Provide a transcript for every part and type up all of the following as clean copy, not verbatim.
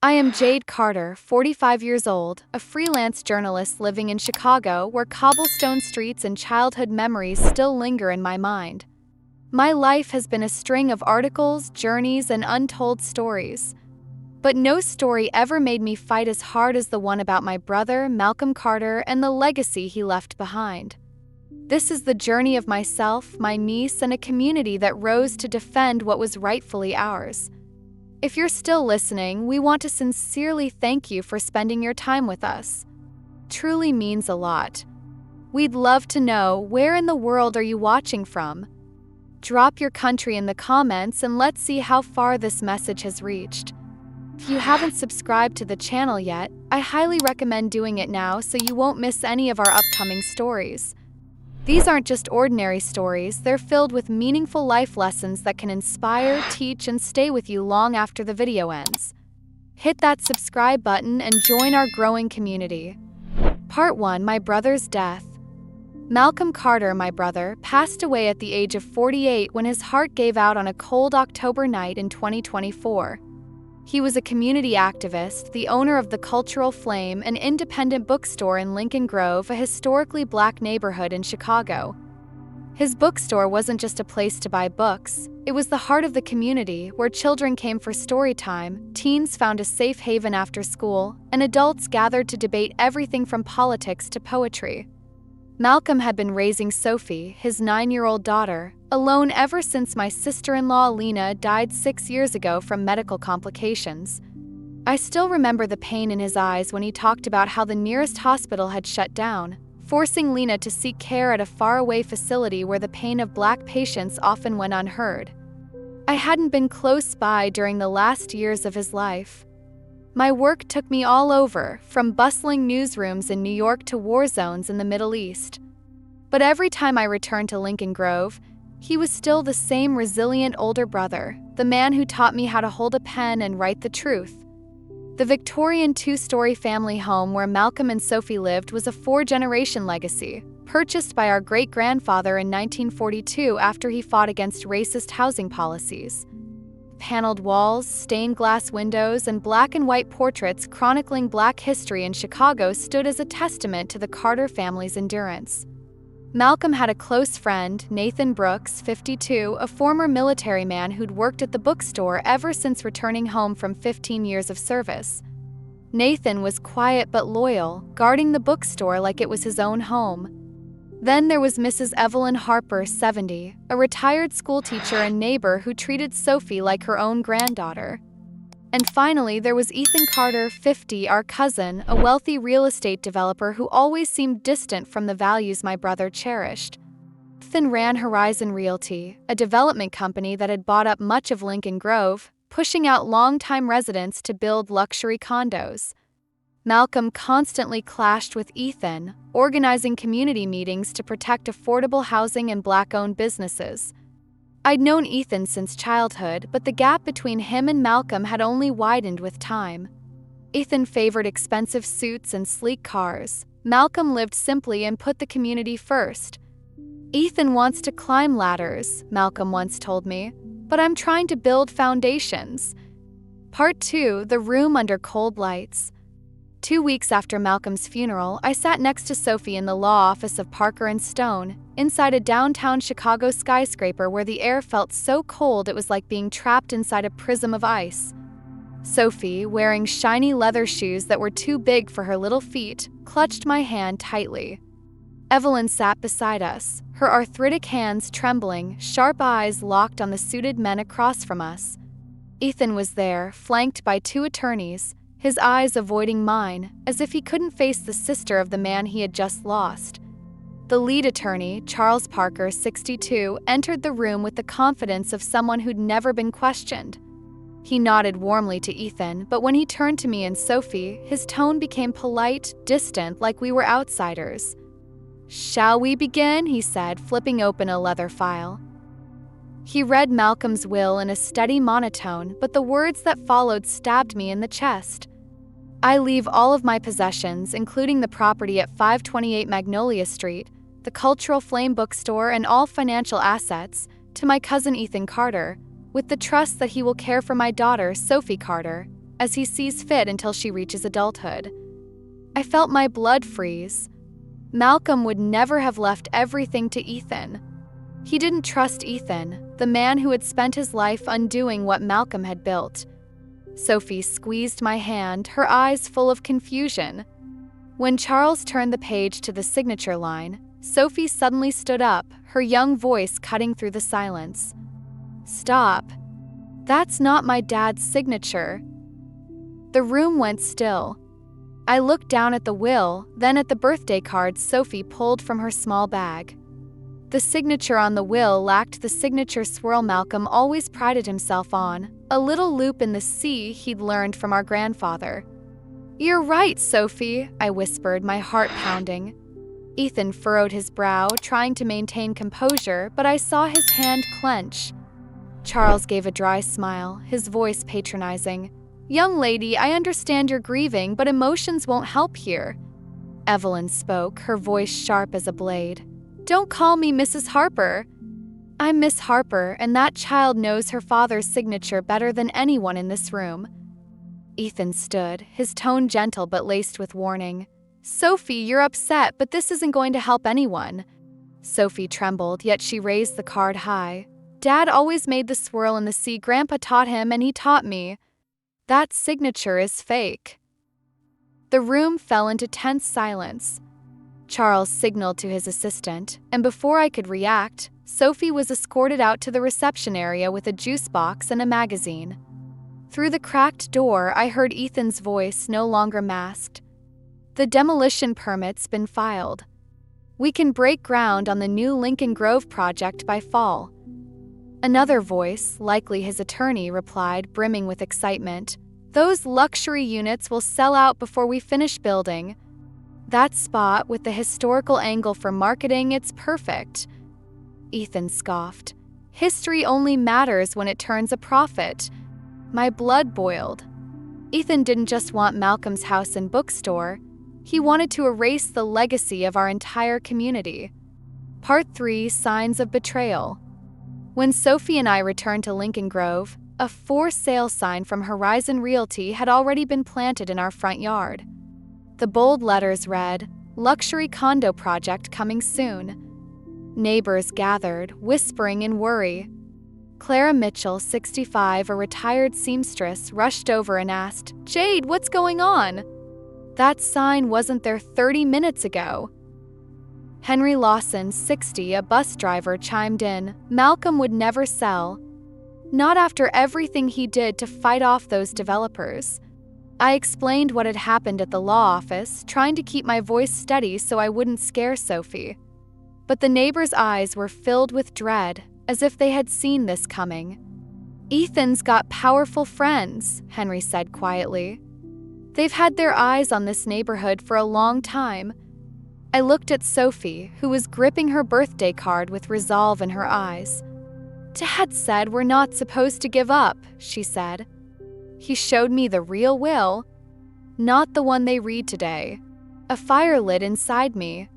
I am Jade Carter, 45 years old, a freelance journalist living in Chicago where cobblestone streets and childhood memories still linger in my mind. My life has been a string of articles, journeys, and untold stories. But no story ever made me fight as hard as the one about my brother, Malcolm Carter, and the legacy he left behind. This is the journey of myself, my niece, and a community that rose to defend what was rightfully ours. If you're still listening, we want to sincerely thank you for spending your time with us. Truly means a lot. We'd love to know, where in the world are you watching from? Drop your country in the comments and let's see how far this message has reached. If you haven't subscribed to the channel yet, I highly recommend doing it now so you won't miss any of our upcoming stories. These aren't just ordinary stories, they're filled with meaningful life lessons that can inspire, teach, and stay with you long after the video ends. Hit that subscribe button and join our growing community. Part 1: My brother's death. Malcolm Carter, my brother, passed away at the age of 48 when his heart gave out on a cold October night in 2024. He was a community activist, the owner of the Cultural Flame, an independent bookstore in Lincoln Grove, a historically black neighborhood in Chicago. His bookstore wasn't just a place to buy books, it was the heart of the community where children came for story time, teens found a safe haven after school, and adults gathered to debate everything from politics to poetry. Malcolm had been raising Sophie, his 9-year-old daughter, alone ever since my sister-in-law Lena died 6 years ago from medical complications. I still remember the pain in his eyes when he talked about how the nearest hospital had shut down, forcing Lena to seek care at a faraway facility where the pain of black patients often went unheard. I hadn't been close by during the last years of his life. My work took me all over, from bustling newsrooms in New York to war zones in the Middle East. But every time I returned to Lincoln Grove, he was still the same resilient older brother, the man who taught me how to hold a pen and write the truth. The Victorian 2-story family home where Malcolm and Sophie lived was a 4-generation legacy, purchased by our great-grandfather in 1942 after he fought against racist housing policies. Paneled walls, stained glass windows, and black and white portraits chronicling black history in Chicago stood as a testament to the Carter family's endurance. Malcolm had a close friend, Nathan Brooks, 52, a former military man who'd worked at the bookstore ever since returning home from 15 years of service. Nathan was quiet but loyal, guarding the bookstore like it was his own home. Then there was Mrs. Evelyn Harper, 70, a retired schoolteacher and neighbor who treated Sophie like her own granddaughter. And finally, there was Ethan Carter, 50, our cousin, a wealthy real estate developer who always seemed distant from the values my brother cherished. Ethan ran Horizon Realty, a development company that had bought up much of Lincoln Grove, pushing out longtime residents to build luxury condos. Malcolm constantly clashed with Ethan, organizing community meetings to protect affordable housing and black-owned businesses. I'd known Ethan since childhood, but the gap between him and Malcolm had only widened with time. Ethan favored expensive suits and sleek cars. Malcolm lived simply and put the community first. Ethan wants to climb ladders, Malcolm once told me, but I'm trying to build foundations. Part 2: The Room Under Cold Lights. 2 weeks after Malcolm's funeral, I sat next to Sophie in the law office of Parker & Stone, inside a downtown Chicago skyscraper where the air felt so cold it was like being trapped inside a prism of ice. Sophie, wearing shiny leather shoes that were too big for her little feet, clutched my hand tightly. Evelyn sat beside us, her arthritic hands trembling, sharp eyes locked on the suited men across from us. Ethan was there, flanked by 2 attorneys, his eyes avoiding mine, as if he couldn't face the sister of the man he had just lost. The lead attorney, Charles Parker, 62, entered the room with the confidence of someone who'd never been questioned. He nodded warmly to Ethan, but when he turned to me and Sophie, his tone became polite, distant, like we were outsiders. "Shall we begin?" he said, flipping open a leather file. He read Malcolm's will in a steady monotone, but the words that followed stabbed me in the chest. "I leave all of my possessions, including the property at 528 Magnolia Street, the Cultural Flame bookstore, and all financial assets, to my cousin Ethan Carter, with the trust that he will care for my daughter, Sophie Carter, as he sees fit until she reaches adulthood. I felt my blood freeze. Malcolm would never have left everything to Ethan. He didn't trust Ethan, the man who had spent his life undoing what Malcolm had built. Sophie squeezed my hand, her eyes full of confusion. When Charles turned the page to the signature line, Sophie suddenly stood up, her young voice cutting through the silence. "Stop. That's not my dad's signature." The room went still. I looked down at the will, then at the birthday cards Sophie pulled from her small bag. The signature on the will lacked the signature swirl Malcolm always prided himself on, a little loop in the C he'd learned from our grandfather. "You're right, Sophie," I whispered, my heart pounding. Ethan furrowed his brow, trying to maintain composure, but I saw his hand clench. Charles gave a dry smile, his voice patronizing. "Young lady, I understand you're grieving, but emotions won't help here." Evelyn spoke, her voice sharp as a blade. "Don't call me Mrs. Harper. I'm Miss Harper, and that child knows her father's signature better than anyone in this room." Ethan stood, his tone gentle but laced with warning. "Sophie, you're upset, but this isn't going to help anyone." Sophie trembled, yet she raised the card high. "Dad always made the swirl in the C. Grandpa taught him, and he taught me. That signature is fake." The room fell into tense silence. Charles signaled to his assistant, and before I could react, Sophie was escorted out to the reception area with a juice box and a magazine. Through the cracked door, I heard Ethan's voice, no longer masked. "The demolition permit's been filed. We can break ground on the new Lincoln Grove project by fall." Another voice, likely his attorney, replied, brimming with excitement. "Those luxury units will sell out before we finish building. That spot with the historical angle for marketing, it's perfect." Ethan scoffed. "History only matters when it turns a profit." My blood boiled. Ethan didn't just want Malcolm's house and bookstore. He wanted to erase the legacy of our entire community. Part 3: Signs of Betrayal. When Sophie and I returned to Lincoln Grove, a for sale sign from Horizon Realty had already been planted in our front yard. The bold letters read, "Luxury condo project coming soon." Neighbors gathered, whispering in worry. Clara Mitchell, 65, a retired seamstress, rushed over and asked, "Jade, what's going on? That sign wasn't there 30 minutes ago." Henry Lawson, 60, a bus driver, chimed in, "Malcolm would never sell. Not after everything he did to fight off those developers." I explained what had happened at the law office, trying to keep my voice steady so I wouldn't scare Sophie. But the neighbors' eyes were filled with dread, as if they had seen this coming. "Ethan's got powerful friends," Henry said quietly. "They've had their eyes on this neighborhood for a long time." I looked at Sophie, who was gripping her birthday card with resolve in her eyes. "Dad said we're not supposed to give up," she said. "He showed me the real will, not the one they read today." A fire lit inside me.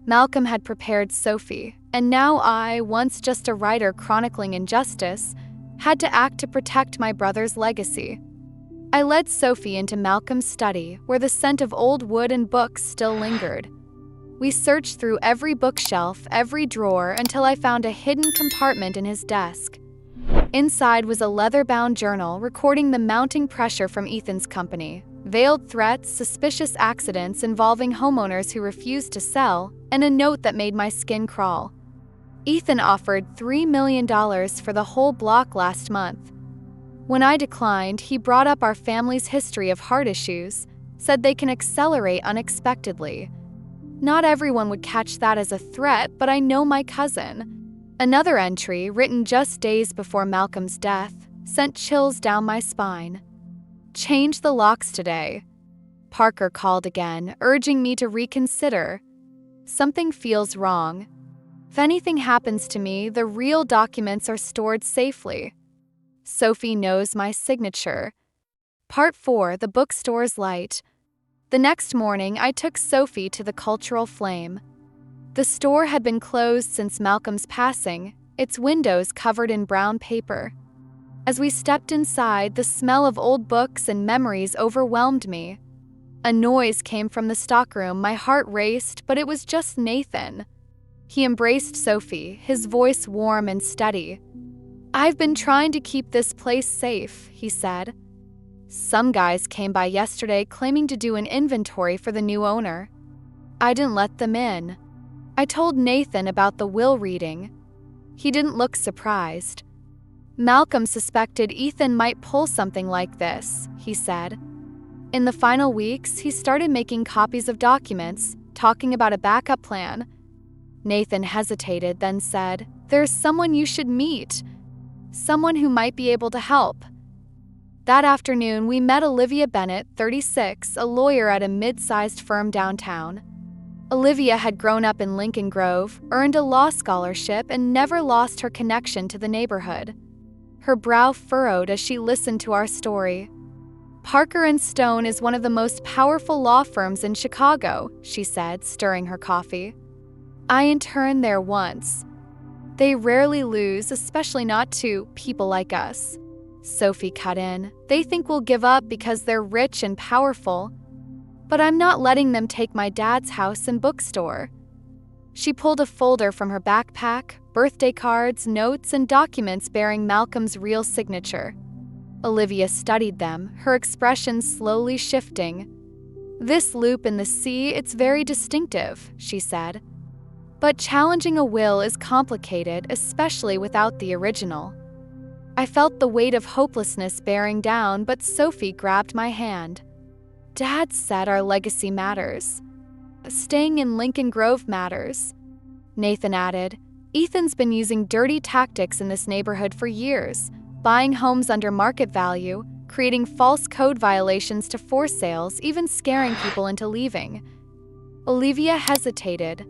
Malcolm had prepared Sophie, and now I, once just a writer chronicling injustice, had to act to protect my brother's legacy. I led Sophie into Malcolm's study, where the scent of old wood and books still lingered. We searched through every bookshelf, every drawer, until I found a hidden compartment in his desk. Inside was a leather-bound journal recording the mounting pressure from Ethan's company, veiled threats, suspicious accidents involving homeowners who refused to sell, and a note that made my skin crawl. Ethan offered $3 million for the whole block last month. When I declined, he brought up our family's history of heart issues, said they can accelerate unexpectedly. Not everyone would catch that as a threat, but I know my cousin. Another entry, written just days before Malcolm's death, sent chills down my spine. "Change the locks today." Parker called again, urging me to reconsider. "Something feels wrong. If anything happens to me, the real documents are stored safely." Sophie knows my signature. Part 4: The Bookstore's Light. The next morning, I took Sophie to the Cultural Flame. The store had been closed since Malcolm's passing, its windows covered in brown paper. As we stepped inside, the smell of old books and memories overwhelmed me. A noise came from the stockroom. My heart raced, but it was just Nathan. He embraced Sophie, his voice warm and steady. "I've been trying to keep this place safe," he said. "Some guys came by yesterday claiming to do an inventory for the new owner. I didn't let them in." I told Nathan about the will reading. He didn't look surprised. "Malcolm suspected Ethan might pull something like this," he said. In the final weeks, he started making copies of documents, talking about a backup plan. Nathan hesitated, then said, "There's someone you should meet. Someone who might be able to help." That afternoon, we met Olivia Bennett, 36, a lawyer at a mid-sized firm downtown. Olivia had grown up in Lincoln Grove, earned a law scholarship, and never lost her connection to the neighborhood. Her brow furrowed as she listened to our story. "Parker & Stone is one of the most powerful law firms in Chicago," she said, stirring her coffee. "I interned there once. They rarely lose, especially not to people like us." Sophie cut in. "They think we'll give up because they're rich and powerful. But I'm not letting them take my dad's house and bookstore." She pulled a folder from her backpack, birthday cards, notes, and documents bearing Malcolm's real signature. Olivia studied them, her expression slowly shifting. "This loop in the C, it's very distinctive," she said. "But challenging a will is complicated, especially without the original." I felt the weight of hopelessness bearing down, but Sophie grabbed my hand. "Dad said our legacy matters. Staying in Lincoln Grove matters." Nathan added, "Ethan's been using dirty tactics in this neighborhood for years, buying homes under market value, creating false code violations to force sales, even scaring people into leaving." Olivia hesitated.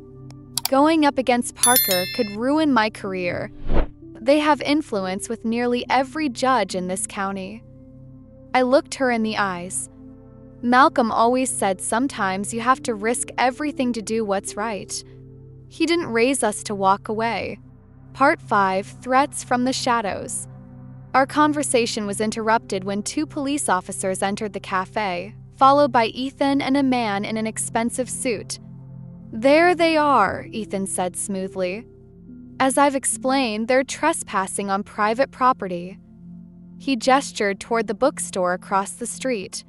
"Going up against Parker could ruin my career. They have influence with nearly every judge in this county." I looked her in the eyes. "Malcolm always said sometimes you have to risk everything to do what's right. He didn't raise us to walk away." Part 5, Threats from the Shadows. Our conversation was interrupted when 2 police officers entered the cafe, followed by Ethan and a man in an expensive suit. "There they are," Ethan said smoothly. "As I've explained, they're trespassing on private property." He gestured toward the bookstore across the street.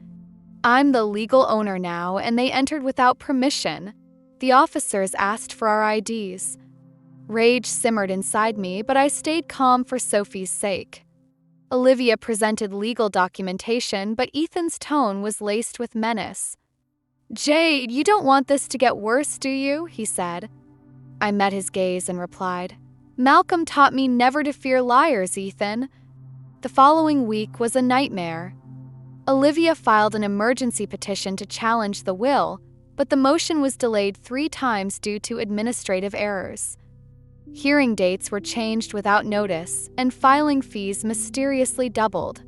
"I'm the legal owner now, and they entered without permission." The officers asked for our IDs. Rage simmered inside me, but I stayed calm for Sophie's sake. Olivia presented legal documentation, but Ethan's tone was laced with menace. "Jade, you don't want this to get worse, do you?" he said. I met his gaze and replied, "Malcolm taught me never to fear liars, Ethan." The following week was a nightmare. Olivia filed an emergency petition to challenge the will, but the motion was delayed 3 times due to administrative errors. Hearing dates were changed without notice, and filing fees mysteriously doubled.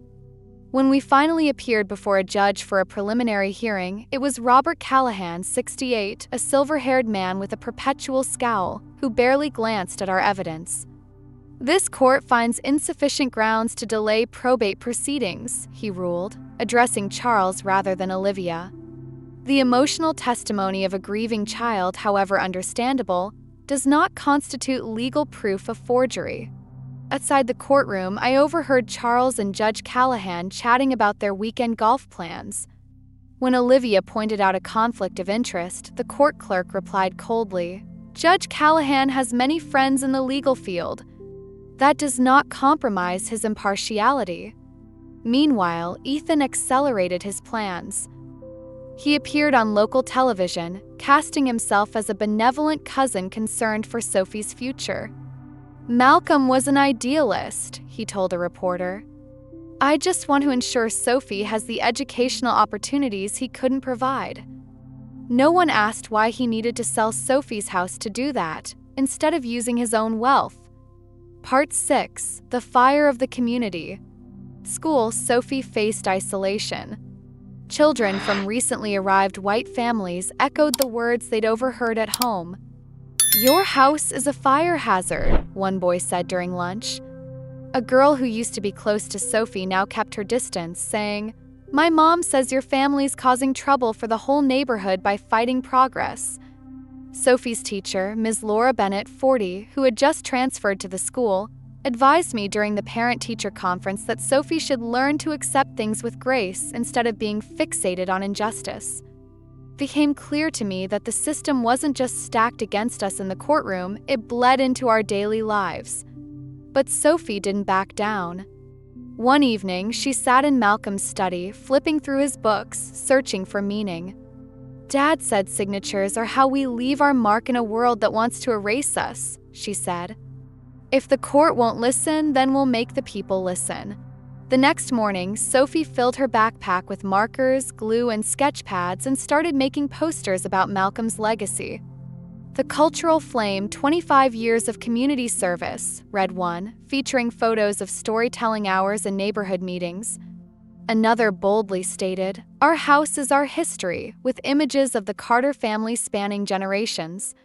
When we finally appeared before a judge for a preliminary hearing, it was Robert Callahan, 68, a silver-haired man with a perpetual scowl, who barely glanced at our evidence. "This court finds insufficient grounds to delay probate proceedings," he ruled, addressing Charles rather than Olivia. The emotional testimony of a grieving child, however understandable, does not constitute legal proof of forgery. Outside the courtroom, I overheard Charles and Judge Callahan chatting about their weekend golf plans. When Olivia pointed out a conflict of interest, the court clerk replied coldly, "Judge Callahan has many friends in the legal field. That does not compromise his impartiality." Meanwhile, Ethan accelerated his plans. He appeared on local television, casting himself as a benevolent cousin concerned for Sophie's future. "Malcolm was an idealist," he told a reporter. "I just want to ensure Sophie has the educational opportunities he couldn't provide." No one asked why he needed to sell Sophie's house to do that, instead of using his own wealth. Part 6, The Fire of the Community. School, Sophie faced isolation. Children from recently arrived white families echoed the words they'd overheard at home. "Your house is a fire hazard," one boy said during lunch. A girl who used to be close to Sophie now kept her distance, saying, "My mom says your family's causing trouble for the whole neighborhood by fighting progress." Sophie's teacher, Ms. Laura Bennett, 40, who had just transferred to the school, advised me during the parent-teacher conference that Sophie should learn to accept things with grace instead of being fixated on injustice. It became clear to me that the system wasn't just stacked against us in the courtroom, it bled into our daily lives. But Sophie didn't back down. One evening, she sat in Malcolm's study, flipping through his books, searching for meaning. "Dad said signatures are how we leave our mark in a world that wants to erase us," she said. "If the court won't listen, then we'll make the people listen." The next morning, Sophie filled her backpack with markers, glue, and sketch pads and started making posters about Malcolm's legacy. "The Cultural Flame, 25 Years of Community Service," read one, featuring photos of storytelling hours and neighborhood meetings. Another boldly stated, "Our house is our history," with images of the Carter family spanning generations.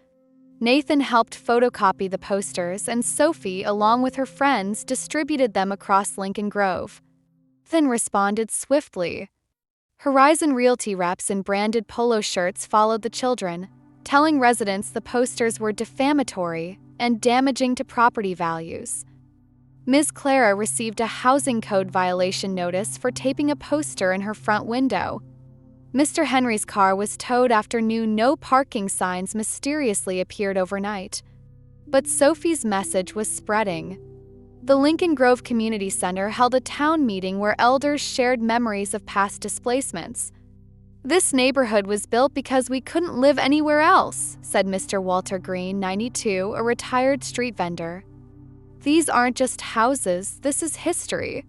Nathan helped photocopy the posters, and Sophie, along with her friends, distributed them across Lincoln Grove. Nathan responded swiftly. Horizon Realty reps in branded polo shirts followed the children, telling residents the posters were defamatory and damaging to property values. Ms. Clara received a housing code violation notice for taping a poster in her front window. Mr. Henry's car was towed after new no parking signs mysteriously appeared overnight. But Sophie's message was spreading. The Lincoln Grove Community Center held a town meeting where elders shared memories of past displacements. "This neighborhood was built because we couldn't live anywhere else," said Mr. Walter Green, 92, a retired street vendor. "These aren't just houses, this is history."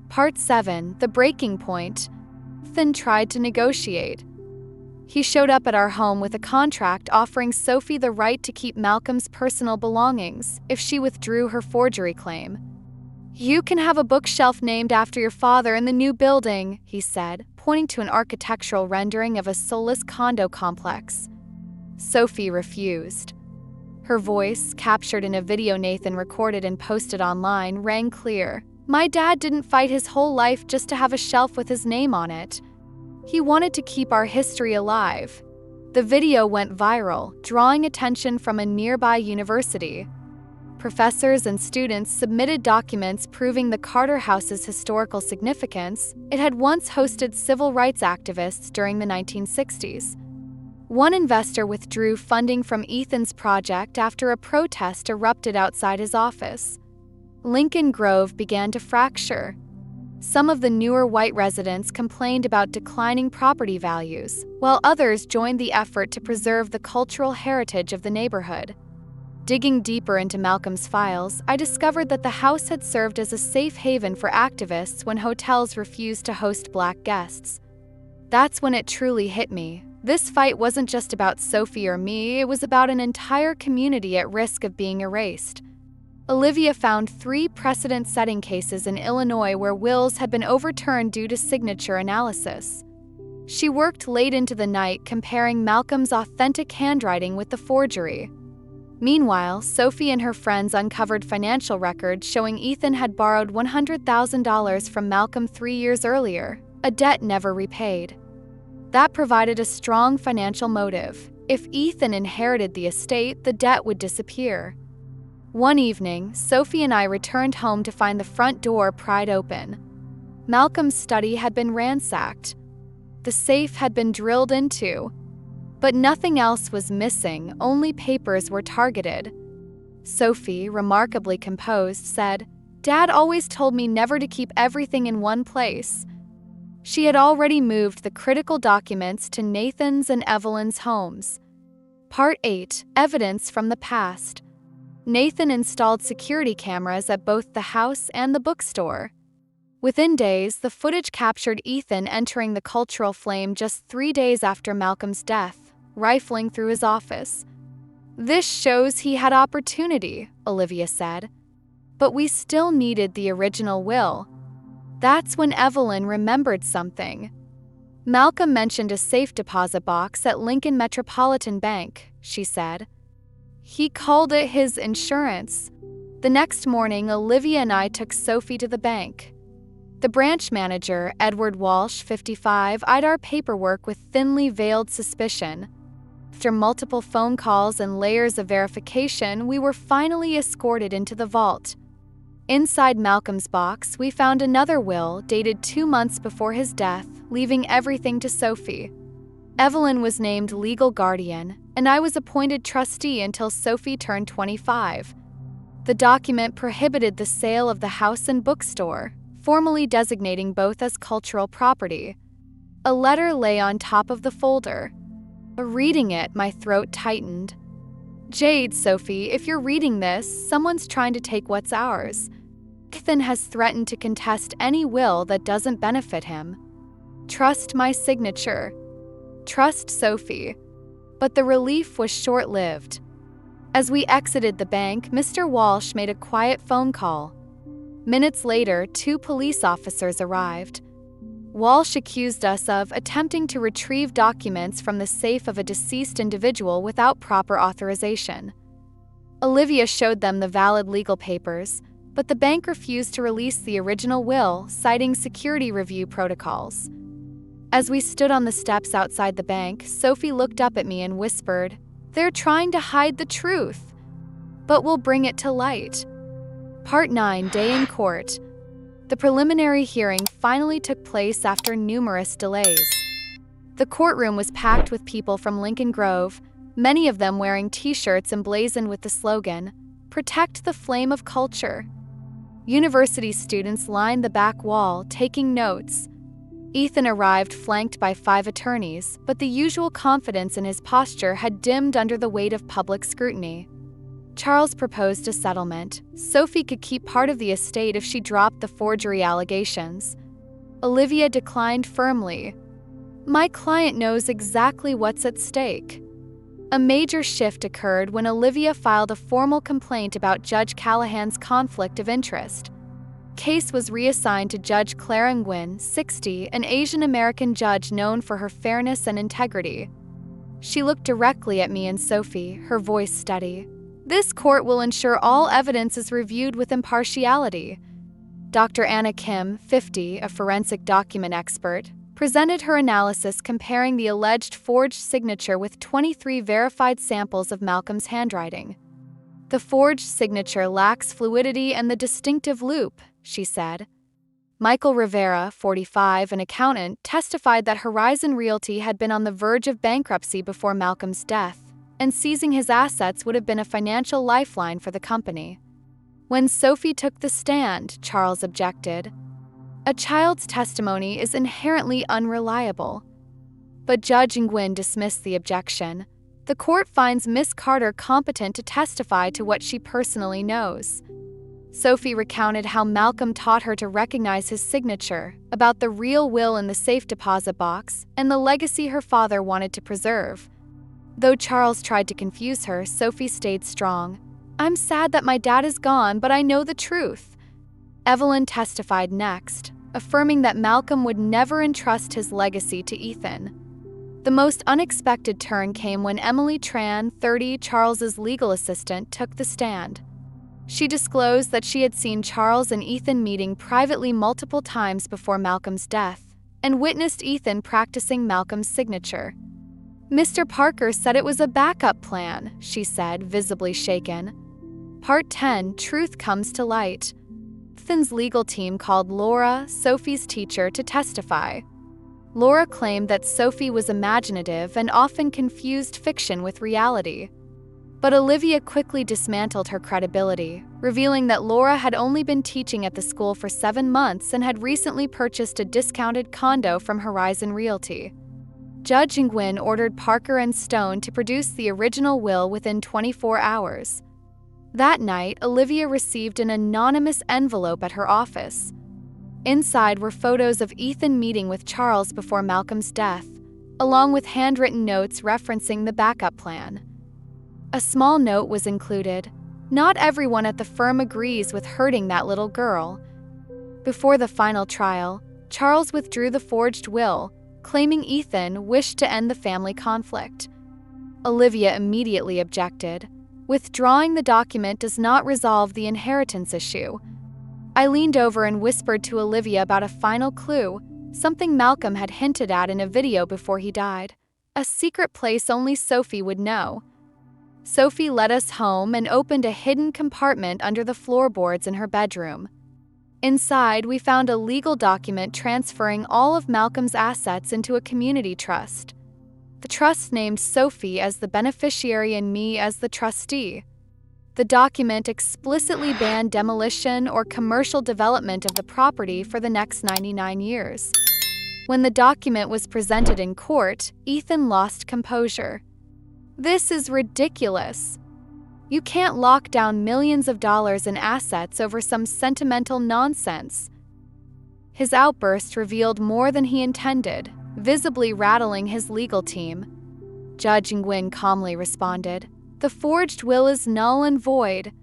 Part 7, The Breaking Point. Nathan tried to negotiate. He showed up at our home with a contract offering Sophie the right to keep Malcolm's personal belongings if she withdrew her forgery claim. "You can have a bookshelf named after your father in the new building," he said, pointing to an architectural rendering of a soulless condo complex. Sophie refused. Her voice, captured in a video Nathan recorded and posted online, rang clear. "My dad didn't fight his whole life just to have a shelf with his name on it. He wanted to keep our history alive." The video went viral, drawing attention from a nearby university. Professors and students submitted documents proving the Carter House's historical significance. It had once hosted civil rights activists during the 1960s. One investor withdrew funding from Ethan's project after a protest erupted outside his office. Lincoln Grove began to fracture. Some of the newer white residents complained about declining property values, while others joined the effort to preserve the cultural heritage of the neighborhood. Digging deeper into Malcolm's files, I discovered that the house had served as a safe haven for activists when hotels refused to host Black guests. That's when it truly hit me. This fight wasn't just about Sophie or me, it was about an entire community at risk of being erased. Olivia found 3 precedent-setting cases in Illinois where wills had been overturned due to signature analysis. She worked late into the night comparing Malcolm's authentic handwriting with the forgery. Meanwhile, Sophie and her friends uncovered financial records showing Ethan had borrowed $100,000 from Malcolm 3 years earlier, a debt never repaid. That provided a strong financial motive. If Ethan inherited the estate, the debt would disappear. One evening, Sophie and I returned home to find the front door pried open. Malcolm's study had been ransacked. The safe had been drilled into. But nothing else was missing, only papers were targeted. Sophie, remarkably composed, said, "Dad always told me never to keep everything in one place." She had already moved the critical documents to Nathan's and Evelyn's homes. Part 8, Evidence from the Past. Nathan installed security cameras at both the house and the bookstore. Within days, the footage captured Ethan entering the Cultural Flame just 3 days after Malcolm's death, rifling through his office. "This shows he had opportunity," Olivia said. "But we still needed the original will." That's when Evelyn remembered something. "Malcolm mentioned a safe deposit box at Lincoln Metropolitan Bank," she said. "He called it his insurance." The next morning, Olivia and I took Sophie to the bank. The branch manager, Edward Walsh, 55, eyed our paperwork with thinly veiled suspicion. After multiple phone calls and layers of verification, we were finally escorted into the vault. Inside Malcolm's box, we found another will dated 2 months before his death, leaving everything to Sophie. Evelyn was named legal guardian, and I was appointed trustee until Sophie turned 25. The document prohibited the sale of the house and bookstore, formally designating both as cultural property. A letter lay on top of the folder. Reading it, my throat tightened. "Jade, Sophie, if you're reading this, someone's trying to take what's ours. Ethan has threatened to contest any will that doesn't benefit him. Trust my signature. Trust Sophie." But the relief was short-lived. As we exited the bank, Mr. Walsh made a quiet phone call. Minutes later, 2 police officers arrived. Walsh accused us of attempting to retrieve documents from the safe of a deceased individual without proper authorization. Olivia showed them the valid legal papers, but the bank refused to release the original will, citing security review protocols. As we stood on the steps outside the bank, Sophie looked up at me and whispered, "They're trying to hide the truth, but we'll bring it to light." Part 9, Day in Court. The preliminary hearing finally took place after numerous delays. The courtroom was packed with people from Lincoln Grove, many of them wearing t-shirts emblazoned with the slogan, "Protect the Flame of Culture." University students lined the back wall, taking notes. Ethan arrived flanked by 5 attorneys, but the usual confidence in his posture had dimmed under the weight of public scrutiny. Charles proposed a settlement. Sophie could keep part of the estate if she dropped the forgery allegations. Olivia declined firmly. "My client knows exactly what's at stake." A major shift occurred when Olivia filed a formal complaint about Judge Callahan's conflict of interest. Case was reassigned to Judge Clara Nguyen, 60, an Asian American judge known for her fairness and integrity. She looked directly at me and Sophie, her voice steady. "This court will ensure all evidence is reviewed with impartiality." Dr. Anna Kim, 50, a forensic document expert, presented her analysis comparing the alleged forged signature with 23 verified samples of Malcolm's handwriting. "The forged signature lacks fluidity and the distinctive loop," she said. Michael Rivera, 45, an accountant, testified that Horizon Realty had been on the verge of bankruptcy before Malcolm's death, and seizing his assets would have been a financial lifeline for the company. When Sophie took the stand, Charles objected. "A child's testimony is inherently unreliable." But Judge Nguyen dismissed the objection. "The court finds Miss Carter competent to testify to what she personally knows." Sophie recounted how Malcolm taught her to recognize his signature, about the real will in the safe deposit box, and the legacy her father wanted to preserve. Though Charles tried to confuse her, Sophie stayed strong. "I'm sad that my dad is gone, but I know the truth." Evelyn testified next, affirming that Malcolm would never entrust his legacy to Ethan. The most unexpected turn came when Emily Tran, 30, Charles's legal assistant, took the stand. She disclosed that she had seen Charles and Ethan meeting privately multiple times before Malcolm's death, and witnessed Ethan practicing Malcolm's signature. "Mr. Parker said it was a backup plan," she said, visibly shaken. Part 10, Truth Comes to Light. Ethan's legal team called Laura, Sophie's teacher, to testify. Laura claimed that Sophie was imaginative and often confused fiction with reality. But Olivia quickly dismantled her credibility, revealing that Laura had only been teaching at the school for 7 months and had recently purchased a discounted condo from Horizon Realty. Judge Nguyen ordered Parker and Stone to produce the original will within 24 hours. That night, Olivia received an anonymous envelope at her office. Inside were photos of Ethan meeting with Charles before Malcolm's death, along with handwritten notes referencing the backup plan. A small note was included. "Not everyone at the firm agrees with hurting that little girl." Before the final trial, Charles withdrew the forged will, claiming Ethan wished to end the family conflict. Olivia immediately objected. Withdrawing the document does not resolve the inheritance issue. I leaned over and whispered to Olivia about a final clue, something Malcolm had hinted at in a video before he died. A secret place only Sophie would know. Sophie led us home and opened a hidden compartment under the floorboards in her bedroom. Inside, we found a legal document transferring all of Malcolm's assets into a community trust. The trust named Sophie as the beneficiary and me as the trustee. The document explicitly banned demolition or commercial development of the property for the next 99 years. When the document was presented in court, Ethan lost composure. "This is ridiculous. You can't lock down millions of dollars in assets over some sentimental nonsense." His outburst revealed more than he intended, visibly rattling his legal team. Judge Nguyen calmly responded, "The forged will is null and void.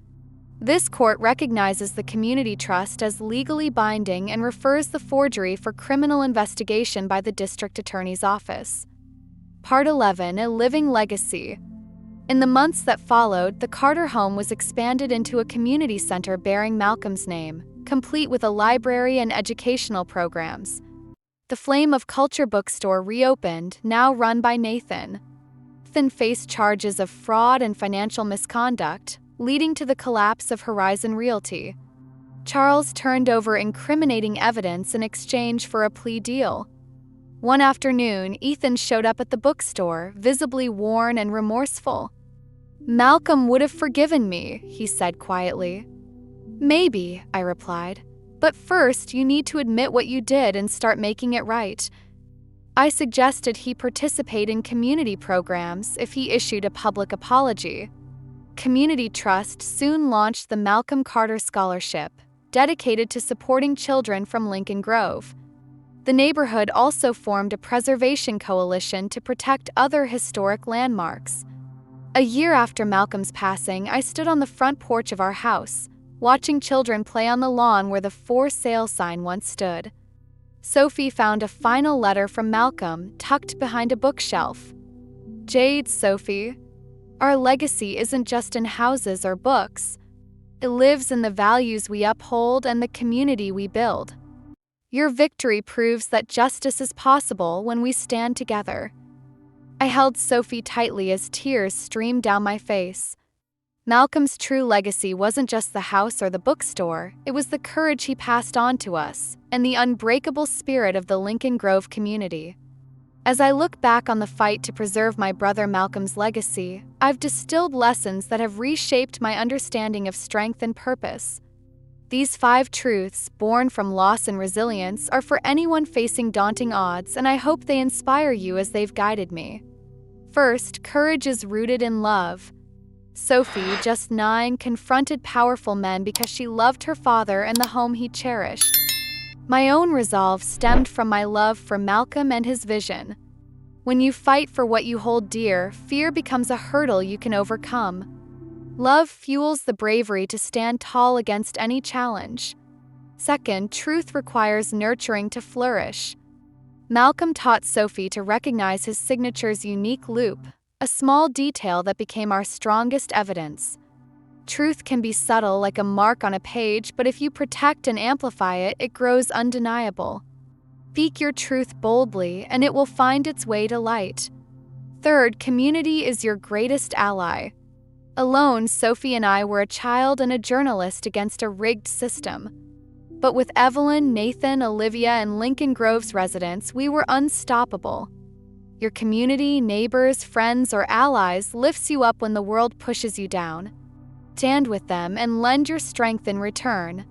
This court recognizes the community trust as legally binding and refers the forgery for criminal investigation by the district attorney's office." Part 11, A Living Legacy. In the months that followed, the Carter home was expanded into a community center bearing Malcolm's name, complete with a library and educational programs. The Flame of Culture bookstore reopened, now run by Nathan. Nathan faced charges of fraud and financial misconduct, leading to the collapse of Horizon Realty. Charles turned over incriminating evidence in exchange for a plea deal. One afternoon, Ethan showed up at the bookstore, visibly worn and remorseful. "Malcolm would have forgiven me," he said quietly. "Maybe," I replied. "But first, you need to admit what you did and start making it right." I suggested he participate in community programs if he issued a public apology. Community Trust soon launched the Malcolm Carter Scholarship, dedicated to supporting children from Lincoln Grove. The neighborhood also formed a preservation coalition to protect other historic landmarks. A year after Malcolm's passing, I stood on the front porch of our house, watching children play on the lawn where the for sale sign once stood. Sophie found a final letter from Malcolm tucked behind a bookshelf. "Jade, Sophie, our legacy isn't just in houses or books. It lives in the values we uphold and the community we build. Your victory proves that justice is possible when we stand together." I held Sophie tightly as tears streamed down my face. Malcolm's true legacy wasn't just the house or the bookstore, it was the courage he passed on to us, and the unbreakable spirit of the Lincoln Grove community. As I look back on the fight to preserve my brother Malcolm's legacy, I've distilled lessons that have reshaped my understanding of strength and purpose. These 5 truths, born from loss and resilience, are for anyone facing daunting odds, and I hope they inspire you as they've guided me. First, courage is rooted in love. Sophie, just 9, confronted powerful men because she loved her father and the home he cherished. My own resolve stemmed from my love for Malcolm and his vision. When you fight for what you hold dear, fear becomes a hurdle you can overcome. Love fuels the bravery to stand tall against any challenge. Second, truth requires nurturing to flourish. Malcolm taught Sophie to recognize his signature's unique loop, a small detail that became our strongest evidence. Truth can be subtle like a mark on a page, but if you protect and amplify it, it grows undeniable. Speak your truth boldly, and it will find its way to light. Third, community is your greatest ally. Alone, Sophie and I were a child and a journalist against a rigged system. But with Evelyn, Nathan, Olivia, and Lincoln Grove's residents, we were unstoppable. Your community, neighbors, friends, or allies lifts you up when the world pushes you down. Stand with them and lend your strength in return.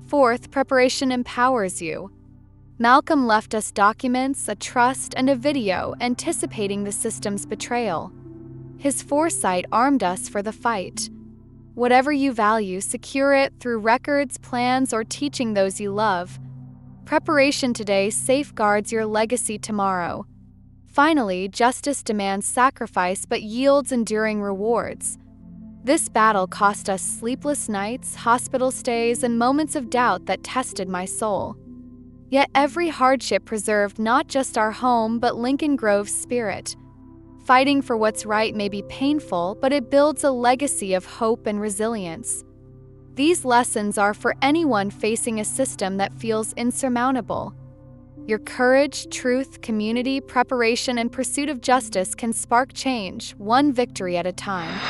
Fourth, preparation empowers you. Malcolm left us documents, a trust, and a video anticipating the system's betrayal. His foresight armed us for the fight. Whatever you value, secure it through records, plans, or teaching those you love. Preparation today safeguards your legacy tomorrow. Finally, justice demands sacrifice but yields enduring rewards. This battle cost us sleepless nights, hospital stays, and moments of doubt that tested my soul. Yet every hardship preserved not just our home but Lincoln Grove's spirit. Fighting for what's right may be painful, but it builds a legacy of hope and resilience. These lessons are for anyone facing a system that feels insurmountable. Your courage, truth, community, preparation, and pursuit of justice can spark change, one victory at a time.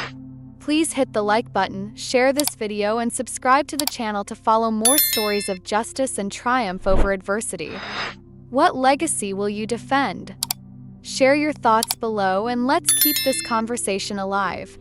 Please hit the like button, share this video, and subscribe to the channel to follow more stories of justice and triumph over adversity. What legacy will you defend? Share your thoughts below and let's keep this conversation alive.